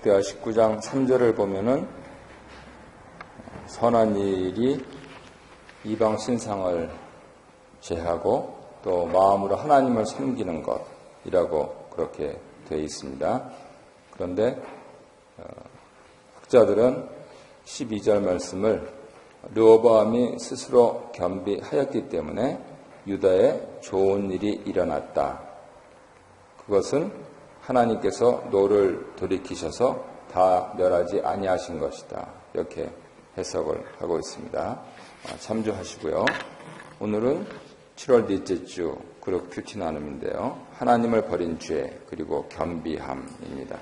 역대하 19장 3절을 보면은 선한 일이 이방 신상을 제하고 또 마음으로 하나님을 섬기는 것이라고 그렇게 되어 있습니다. 그런데 학자들은 12절 말씀을 르호보암이 스스로 겸비하였기 때문에 유다에 좋은 일이 일어났다. 그것은 하나님께서 노를 돌이키셔서 다 멸하지 아니하신 것이다. 이렇게 해석을 하고 있습니다. 참조하시고요. 오늘은 7월 넷째 주 그룹 큐티 나눔인데요. 하나님을 버린 죄 그리고 겸비함입니다.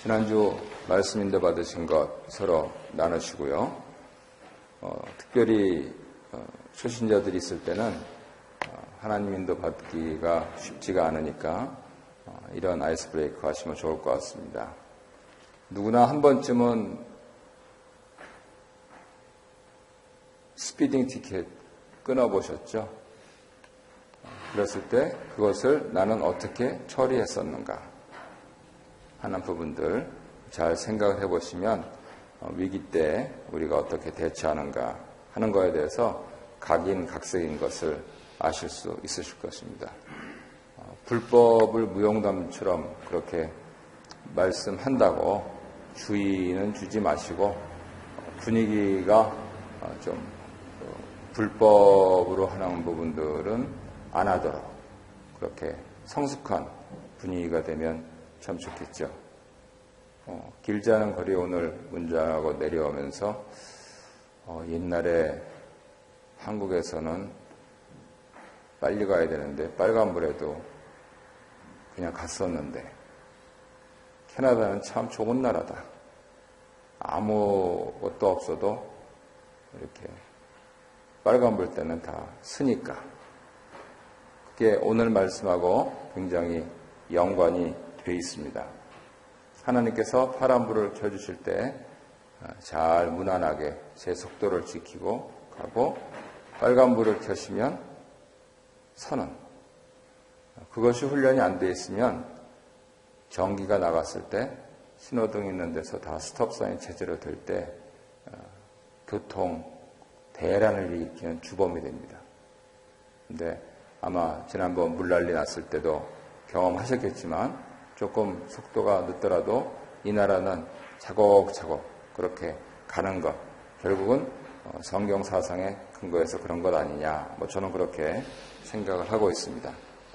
지난주 말씀인도 받으신 것 서로 나누시고요. 특별히 초신자들이 있을 때는 하나님 인도 받기가 쉽지가 않으니까 이런 아이스 브레이크 하시면 좋을 것 같습니다. 누구나 한 번쯤은 스피딩 티켓 끊어보셨죠? 그랬을 때 그것을 나는 어떻게 처리했었는가 하는 부분들 잘 생각을 해보시면 위기 때 우리가 어떻게 대처하는가 하는 거에 대해서 각인각색인 것을 아실 수 있으실 것입니다. 불법을 무용담처럼 그렇게 말씀한다고 주의는 주지 마시고 분위기가 좀 불법으로 하는 부분들은 안 하도록 그렇게 성숙한 분위기가 되면 참 좋겠죠. 길지 않은 거리 오늘 운전하고 내려오면서 옛날에 한국에서는 빨리 가야 되는데 빨간불에도 그냥 갔었는데 캐나다는 참 좋은 나라다. 아무것도 없어도 이렇게 빨간불 때는 다 쓰니까 그게 오늘 말씀하고 굉장히 연관이 되어 있습니다. 하나님께서 파란불을 켜주실 때 잘 무난하게 제 속도를 지키고 가고 빨간불을 켜시면 서는 그것이 훈련이 안 되어 있으면 전기가 나갔을 때 신호등 있는 데서 다 스톱사인 체제로 될 때 교통 대란을 일으키는 주범이 됩니다. 근데 아마 지난번 물난리 났을 때도 경험하셨겠지만 조금 속도가 늦더라도 이 나라는 차곡차곡 그렇게 가는 것 결국은 성경 사상의 근거에서 그런 것 아니냐 저는 그렇게 생각을 하고 있습니다.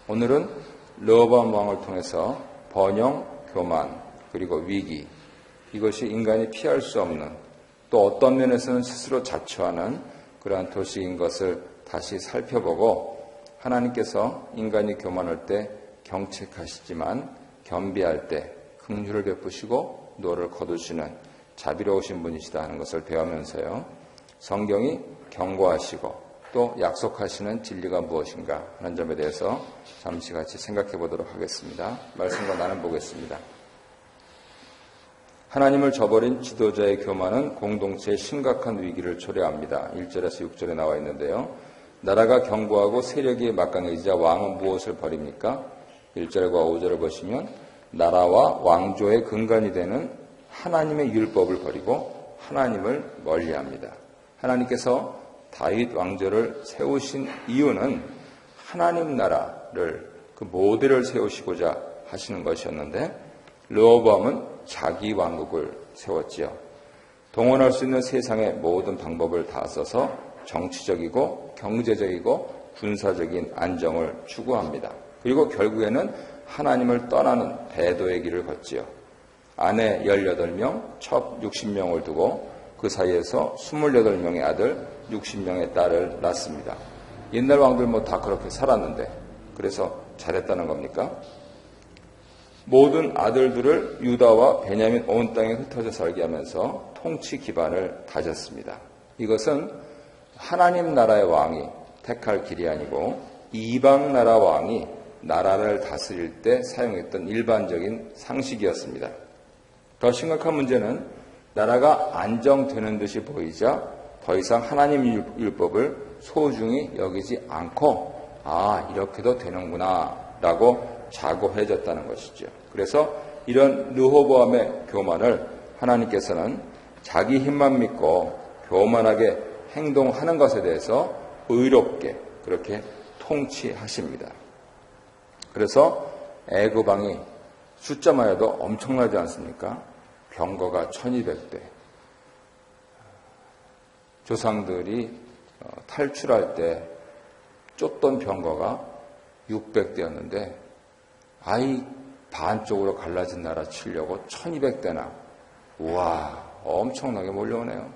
오늘은 르호보암 왕을 통해서 번영, 교만 그리고 위기 이것이 인간이 피할 수 없는 또 어떤 면에서는 스스로 자초하는 그러한 도시인 것을 다시 살펴보고 하나님께서 인간이 교만할 때 경책하시지만 겸비할 때 긍휼을 베푸시고 노를 거두시는 자비로우신 분이시다 하는 것을 배우면서요. 성경이 경고하시고 또 약속하시는 진리가 무엇인가 하는 점에 대해서 잠시 같이 생각해 보도록 하겠습니다. 말씀과 나눠보겠습니다. 하나님을 저버린 지도자의 교만은 공동체의 심각한 위기를 초래합니다. 1절에서 6절에 나와 있는데요. 나라가 견고하고 세력이 막강해지자 왕은 무엇을 버립니까? 1절과 5절을 보시면 나라와 왕조의 근간이 되는 하나님의 율법을 버리고 하나님을 멀리합니다. 하나님께서 다윗 왕조를 세우신 이유는 하나님 나라를 그 모델을 세우시고자 하시는 것이었는데 르호보암은 자기 왕국을 세웠지요. 동원할 수 있는 세상의 모든 방법을 다 써서 정치적이고 경제적이고 군사적인 안정을 추구합니다. 그리고 결국에는 하나님을 떠나는 배도의 길을 걷지요. 아내 18명, 첩 60명을 두고 그 사이에서 28명의 아들, 60명의 딸을 낳습니다. 옛날 왕들 다 그렇게 살았는데 그래서 잘했다는 겁니까? 모든 아들들을 유다와 베냐민 온 땅에 흩어져 살게 하면서 통치 기반을 다졌습니다. 이것은 하나님 나라의 왕이 택할 길이 아니고 이방 나라 왕이 나라를 다스릴 때 사용했던 일반적인 상식이었습니다. 더 심각한 문제는 나라가 안정되는 듯이 보이자 더 이상 하나님 율법을 소중히 여기지 않고 이렇게도 되는구나 라고 자고해졌다는 것이죠. 그래서 이런 르호보암의 교만을 하나님께서는 자기 힘만 믿고 교만하게 행동하는 것에 대해서 의롭게 그렇게 통치하십니다. 그래서 애굽 왕이 숫자만 해도 엄청나지 않습니까? 병거가 1200대. 조상들이 탈출할 때 쫓던 병거가 600대였는데 아이 반쪽으로 갈라진 나라 치려고 1200대나. 우와, 엄청나게 몰려오네요.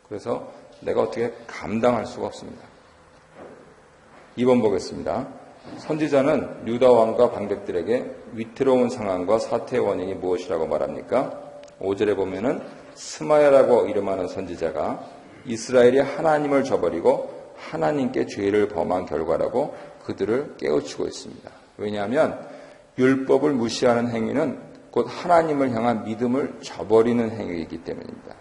그래서 내가 어떻게 감당할 수가 없습니다. 2번 보겠습니다. 선지자는 유다 왕과 방백들에게 위태로운 상황과 사태의 원인이 무엇이라고 말합니까? 5절에 보면은 스마야라고 이름하는 선지자가 이스라엘이 하나님을 저버리고 하나님께 죄를 범한 결과라고 그들을 깨우치고 있습니다. 왜냐하면 율법을 무시하는 행위는 곧 하나님을 향한 믿음을 저버리는 행위이기 때문입니다.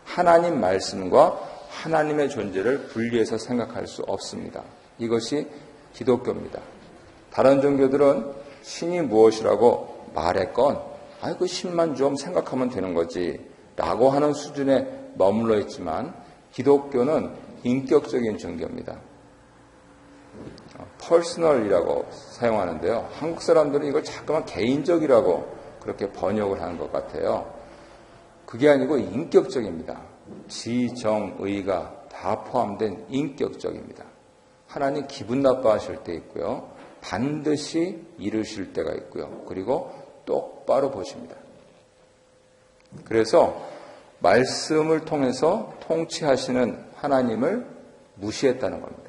하나님 말씀과 하나님의 존재를 분리해서 생각할 수 없습니다. 이것이 기독교입니다. 다른 종교들은 신이 무엇이라고 말했건 그 신만 좀 생각하면 되는 거지 라고 하는 수준에 머물러 있지만 기독교는 인격적인 종교입니다. 퍼스널이라고 사용하는데요. 한국 사람들은 이걸 자꾸만 개인적이라고 그렇게 번역을 하는 것 같아요. 그게 아니고 인격적입니다. 지, 정, 의가 다 포함된 인격적입니다. 하나님 기분 나빠하실 때 있고요. 반드시 이루실 때가 있고요. 그리고 똑바로 보십니다. 그래서 말씀을 통해서 통치하시는 하나님을 무시했다는 겁니다.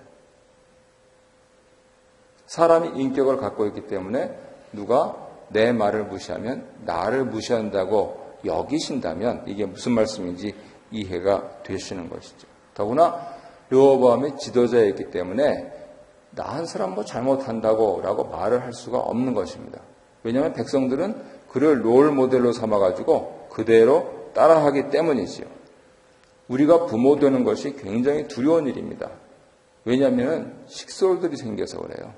사람이 인격을 갖고 있기 때문에 누가 내 말을 무시하면 나를 무시한다고 여기신다면 이게 무슨 말씀인지 이해가 되시는 것이죠. 더구나 르호보암이 지도자였기 때문에 나 한 사람 뭐 잘못한다고 라고 말을 할 수가 없는 것입니다. 왜냐하면 백성들은 그를 롤 모델로 삼아가지고 그대로 따라하기 때문이지요. 우리가 부모 되는 것이 굉장히 두려운 일입니다. 왜냐하면 식솔들이 생겨서 그래요.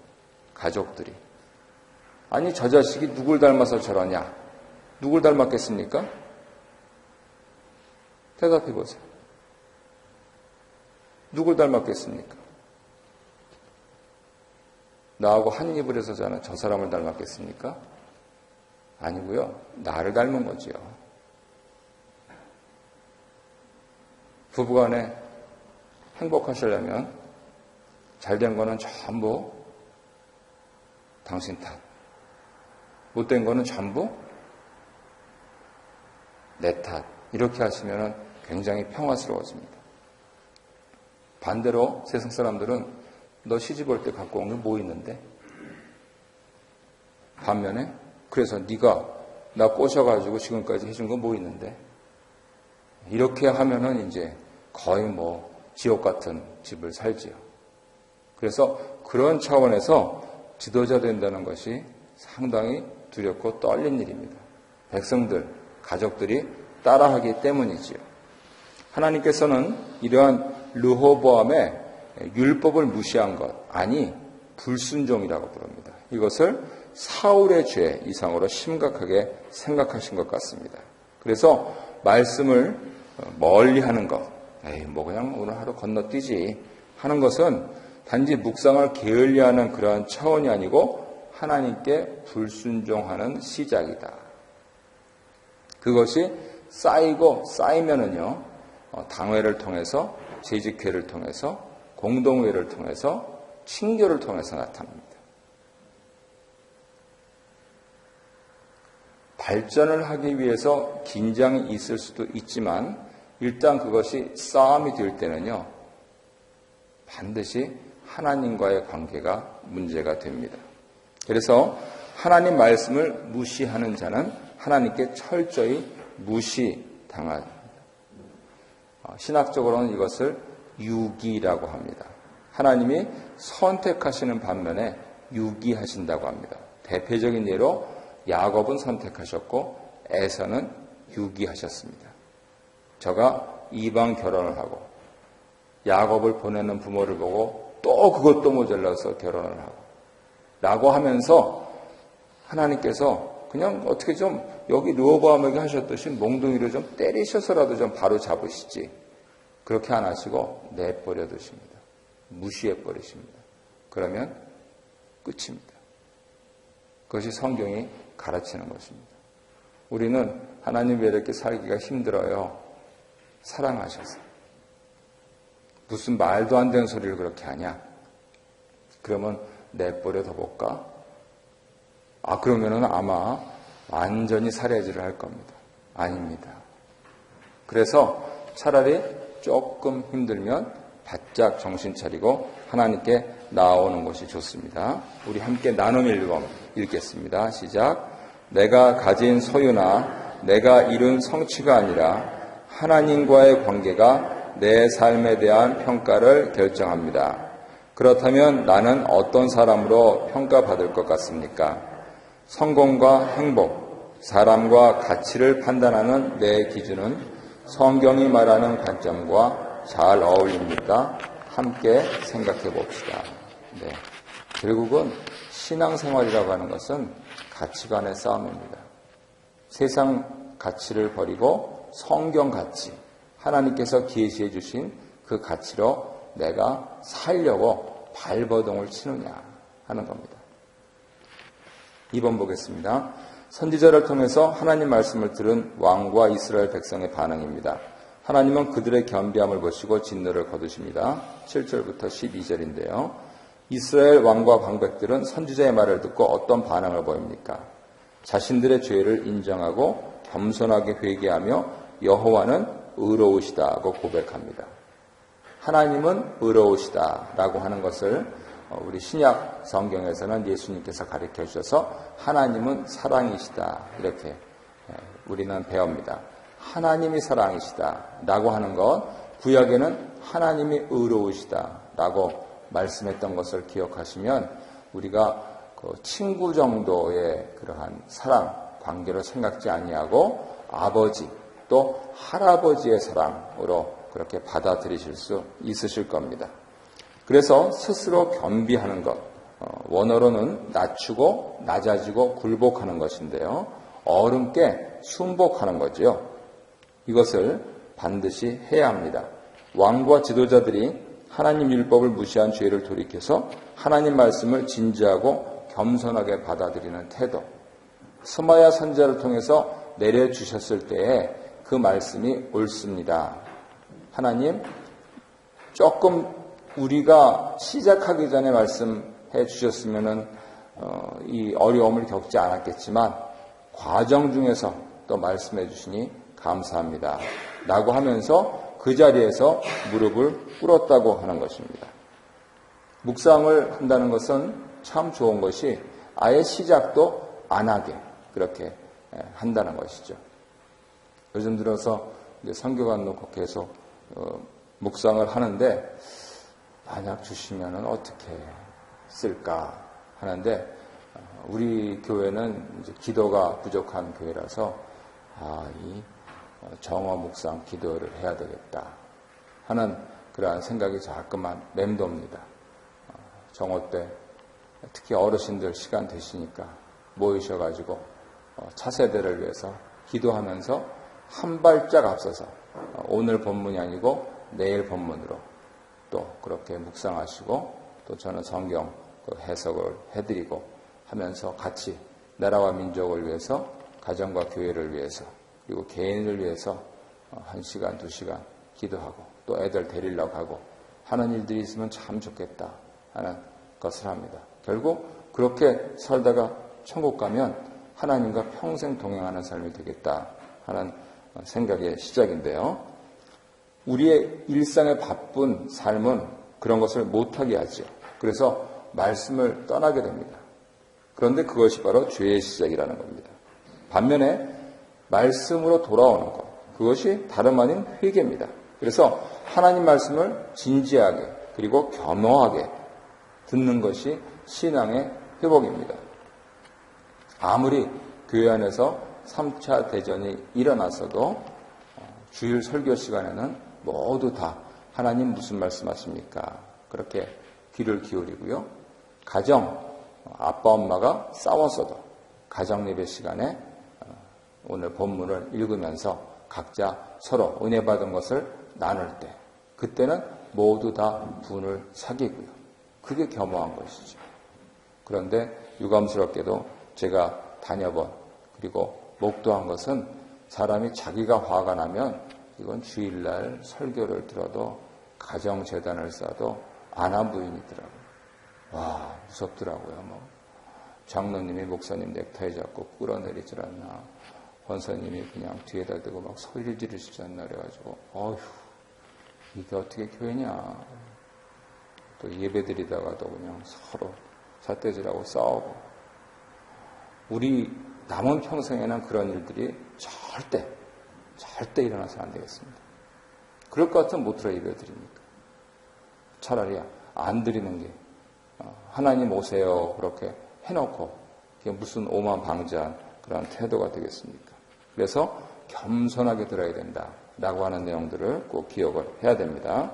가족들이. 아니 저 자식이 누굴 닮아서 저러냐? 누굴 닮았겠습니까? 대답해 보세요. 누굴 닮았겠습니까? 나하고 한 입을 해서 저는 저 사람을 닮았겠습니까? 아니고요. 나를 닮은 거지요. 부부간에 행복하시려면 잘된 거는 전부 당신 탓. 못된 거는 전부 내 탓. 이렇게 하시면 굉장히 평화스러워집니다. 반대로 세상 사람들은 너 시집 올 때 갖고 온 게 뭐 있는데? 반면에 그래서 네가 나 꼬셔가지고 지금까지 해준 건 뭐 있는데? 이렇게 하면은 이제 거의 뭐 지옥 같은 집을 살지요. 그래서 그런 차원에서 지도자 된다는 것이 상당히 두렵고 떨린 일입니다. 백성들, 가족들이 따라하기 때문이지요. 하나님께서는 이러한 르호보암의 율법을 무시한 것, 아니 불순종이라고 부릅니다. 이것을 사울의 죄 이상으로 심각하게 생각하신 것 같습니다. 그래서 말씀을 멀리하는 것, 뭐 그냥 오늘 하루 건너뛰지 하는 것은 단지 묵상을 게을리하는 그러한 차원이 아니고 하나님께 불순종하는 시작이다. 그것이 쌓이고 쌓이면은요, 당회를 통해서, 재직회를 통해서, 공동회를 통해서, 친교를 통해서 나타납니다. 발전을 하기 위해서 긴장이 있을 수도 있지만 일단 그것이 싸움이 될 때는요, 반드시 하나님과의 관계가 문제가 됩니다. 그래서 하나님 말씀을 무시하는 자는 하나님께 철저히 무시당합니다. 신학적으로는 이것을 유기라고 합니다. 하나님이 선택하시는 반면에 유기하신다고 합니다. 대표적인 예로 야곱은 선택하셨고 에서는 유기하셨습니다. 저가 이방 결혼을 하고 야곱을 보내는 부모를 보고 또 그것도 모자라서 결혼을 하고 라고 하면서 하나님께서 그냥 어떻게 좀 여기 르호보암에게 하셨듯이 몽둥이로 좀 때리셔서라도 좀 바로 잡으시지. 그렇게 안 하시고 내버려 두십니다. 무시해 버리십니다. 그러면 끝입니다. 그것이 성경이 가르치는 것입니다. 우리는 하나님 외에 이렇게 살기가 힘들어요. 사랑하셔서. 무슨 말도 안 되는 소리를 그렇게 하냐? 그러면 내버려 둬볼까? 그러면은 아마 완전히 살해질을 할 겁니다. 아닙니다. 그래서 차라리 조금 힘들면 바짝 정신 차리고 하나님께 나아오는 것이 좋습니다. 우리 함께 나눔 읽겠습니다. 시작. 내가 가진 소유나 내가 이룬 성취가 아니라 하나님과의 관계가 내 삶에 대한 평가를 결정합니다. 그렇다면 나는 어떤 사람으로 평가받을 것 같습니까? 성공과 행복, 사람과 가치를 판단하는 내 기준은 성경이 말하는 관점과 잘 어울립니까? 함께 생각해 봅시다. 네. 결국은 신앙생활이라고 하는 것은 가치관의 싸움입니다. 세상 가치를 버리고 성경 가치, 하나님께서 계시해 주신 그 가치로 내가 살려고 발버둥을 치느냐 하는 겁니다. 2번 보겠습니다. 선지자를 통해서 하나님 말씀을 들은 왕과 이스라엘 백성의 반응입니다. 하나님은 그들의 겸비함을 보시고 진노를 거두십니다. 7절부터 12절인데요. 이스라엘 왕과 방백들은 선지자의 말을 듣고 어떤 반응을 보입니까? 자신들의 죄를 인정하고 겸손하게 회개하며 여호와는 의로우시다고 고백합니다. 하나님은 의로우시다라고 하는 것을 우리 신약 성경에서는 예수님께서 가르쳐 주셔서 하나님은 사랑이시다 이렇게 우리는 배웁니다. 하나님이 사랑이시다라고 하는 것, 구약에는 하나님이 의로우시다라고 말씀했던 것을 기억하시면 우리가 그 친구 정도의 그러한 사랑 관계로 생각지 아니하고 아버지 또 할아버지의 사랑으로 그렇게 받아들이실 수 있으실 겁니다. 그래서 스스로 겸비하는 것, 원어로는 낮추고 낮아지고 굴복하는 것인데요. 어른께 순복하는 거죠. 이것을 반드시 해야 합니다. 왕과 지도자들이 하나님 율법을 무시한 죄를 돌이켜서 하나님 말씀을 진지하고 겸손하게 받아들이는 태도, 스마야 선지자를 통해서 내려주셨을 때에 그 말씀이 옳습니다. 하나님, 조금 우리가 시작하기 전에 말씀해 주셨으면은 이 어려움을 겪지 않았겠지만 과정 중에서 또 말씀해 주시니 감사합니다. 라고 하면서 그 자리에서 무릎을 꿇었다고 하는 것입니다. 묵상을 한다는 것은 참 좋은 것이 아예 시작도 안 하게 그렇게 한다는 것이죠. 요즘 들어서 선교관 놓고 계속 묵상을 하는데 만약 주시면은 어떻게 쓸까 하는데 우리 교회는 이제 기도가 부족한 교회라서 이 정어 묵상 기도를 해야 되겠다 하는 그러한 생각이 자꾸만 맴돕니다. 정오 때 특히 어르신들 시간 되시니까 모이셔가지고 차세대를 위해서 기도하면서 한 발짝 앞서서 오늘 본문이 아니고 내일 본문으로 또 그렇게 묵상하시고 또 저는 성경 해석을 해드리고 하면서 같이 나라와 민족을 위해서 가정과 교회를 위해서 그리고 개인을 위해서 1시간, 2시간 기도하고 또 애들 데리려고 하고 하는 일들이 있으면 참 좋겠다 하는 것을 합니다. 결국 그렇게 살다가 천국 가면 하나님과 평생 동행하는 삶이 되겠다 하는 생각의 시작인데요. 우리의 일상의 바쁜 삶은 그런 것을 못하게 하죠. 그래서 말씀을 떠나게 됩니다. 그런데 그것이 바로 죄의 시작이라는 겁니다. 반면에 말씀으로 돌아오는 것, 그것이 다름 아닌 회개입니다. 그래서 하나님 말씀을 진지하게 그리고 겸허하게 듣는 것이 신앙의 회복입니다. 아무리 교회 안에서 3차 대전이 일어났어도 주일 설교 시간에는 모두 다 하나님 무슨 말씀하십니까? 그렇게 귀를 기울이고요. 가정, 아빠 엄마가 싸웠어도 가정 예배 시간에 오늘 본문을 읽으면서 각자 서로 은혜 받은 것을 나눌 때 그때는 모두 다 분을 사귀고요. 그게 겸허한 것이죠. 그런데 유감스럽게도 제가 다녀본 그리고 목도한 것은 사람이 자기가 화가 나면 이건 주일날 설교를 들어도 가정재단을 쌓아도 안한부인이더라고요. 와, 무섭더라고요. 장로님이 목사님 넥타이 잡고 끌어내리질 않나. 권사님이 그냥 뒤에다 대고 막 소리를 지르시지 않나 그래가지고 어휴, 이게 어떻게 교회냐. 또 예배드리다가도 그냥 서로 삿대질하고 싸우고. 우리 남은 평생에는 그런 일들이 절대 일어나서는 안 되겠습니다. 그럴 것 같으면 못 들어 예배 드립니까? 차라리 안 드리는 게 하나님 오세요 그렇게 해놓고 그게 무슨 오만방자한 그런 태도가 되겠습니까? 그래서 겸손하게 들어야 된다라고 하는 내용들을 꼭 기억을 해야 됩니다.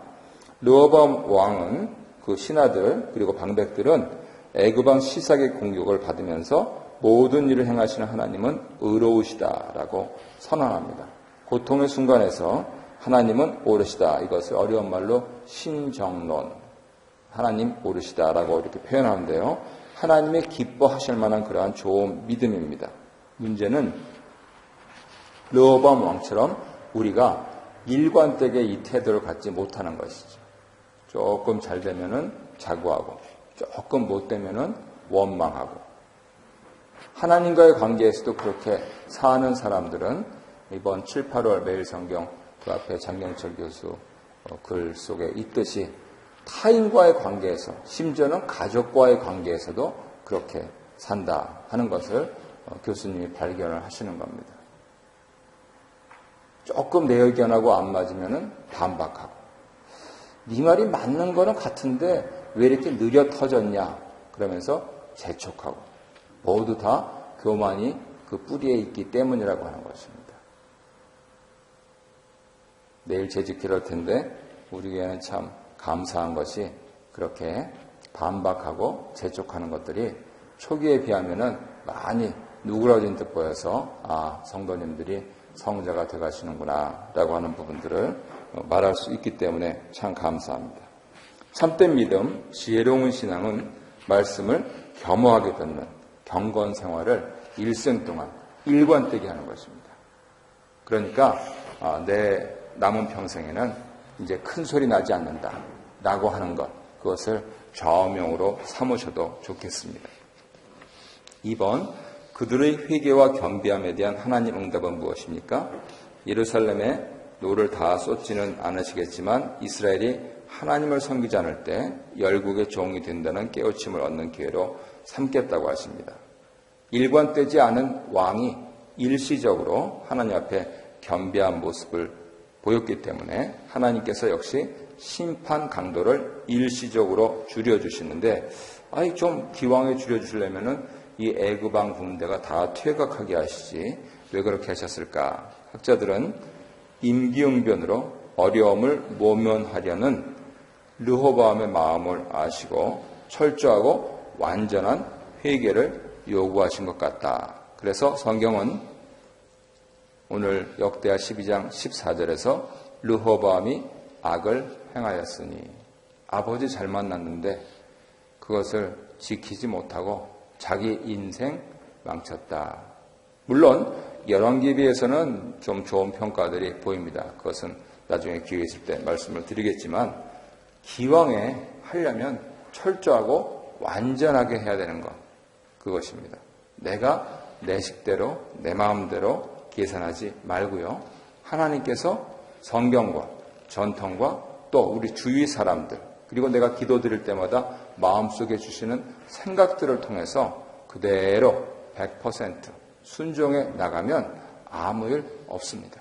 르호보암 왕은 그 신하들 그리고 방백들은 애굽 왕 시삭의 공격을 받으면서 모든 일을 행하시는 하나님은 의로우시다라고 선언합니다. 고통의 순간에서 하나님은 옳으시다. 이것을 어려운 말로 신정론, 하나님 옳으시다라고 이렇게 표현하는데요. 하나님의 기뻐하실 만한 그러한 좋은 믿음입니다. 문제는 르호보암 왕처럼 우리가 일관되게 이 태도를 갖지 못하는 것이죠. 조금 잘 되면은 자구하고 조금 못 되면은 원망하고 하나님과의 관계에서도 그렇게 사는 사람들은 이번 7, 8월 매일 성경 그 앞에 장경철 교수 글 속에 있듯이 타인과의 관계에서 심지어는 가족과의 관계에서도 그렇게 산다 하는 것을 교수님이 발견을 하시는 겁니다. 조금 내 의견하고 안 맞으면 반박하고 네 말이 맞는 거는 같은데 왜 이렇게 느려 터졌냐 그러면서 재촉하고 모두 다 교만이 그 뿌리에 있기 때문이라고 하는 것입니다. 내일 재직회를 할 텐데 우리에게는 참 감사한 것이 그렇게 반박하고 재촉하는 것들이 초기에 비하면은 많이 누그러진 듯 보여서 성도님들이 성자가 되가시는구나 라고 하는 부분들을 말할 수 있기 때문에 참 감사합니다. 참된 믿음, 지혜로운 신앙은 말씀을 겸허하게 듣는 경건 생활을 일생 동안 일관되게 하는 것입니다. 그러니까 내 남은 평생에는 이제 큰 소리 나지 않는다 라고 하는 것, 그것을 좌우명으로 삼으셔도 좋겠습니다. 2번, 그들의 회개와 겸비함에 대한 하나님 응답은 무엇입니까? 예루살렘에 노를 다 쏟지는 않으시겠지만 이스라엘이 하나님을 섬기지 않을 때 열국의 종이 된다는 깨우침을 얻는 기회로 삼겠다고 하십니다. 일관되지 않은 왕이 일시적으로 하나님 앞에 겸비한 모습을 보였기 때문에 하나님께서 역시 심판 강도를 일시적으로 줄여주시는데 좀 기왕에 줄여주시려면은 이 애굽 왕 군대가 다 퇴각하게 하시지 왜 그렇게 하셨을까? 학자들은 임기응변으로 어려움을 모면하려는 르호보암의 마음을 아시고 철저하고 완전한 회개를 요구하신 것 같다. 그래서 성경은 오늘 역대하 12장 14절에서 르호보암이 악을 행하였으니 아버지 잘 만났는데 그것을 지키지 못하고 자기 인생 망쳤다. 물론 열왕기에 비해서는 좀 좋은 평가들이 보입니다. 그것은 나중에 기회 있을 때 말씀을 드리겠지만 기왕에 하려면 철저하고 완전하게 해야 되는 것, 그것입니다. 내가 내 식대로 내 마음대로 계산하지 말고요. 하나님께서 성경과 전통과 또 우리 주위 사람들 그리고 내가 기도드릴 때마다 마음속에 주시는 생각들을 통해서 그대로 100% 순종해 나가면 아무 일 없습니다.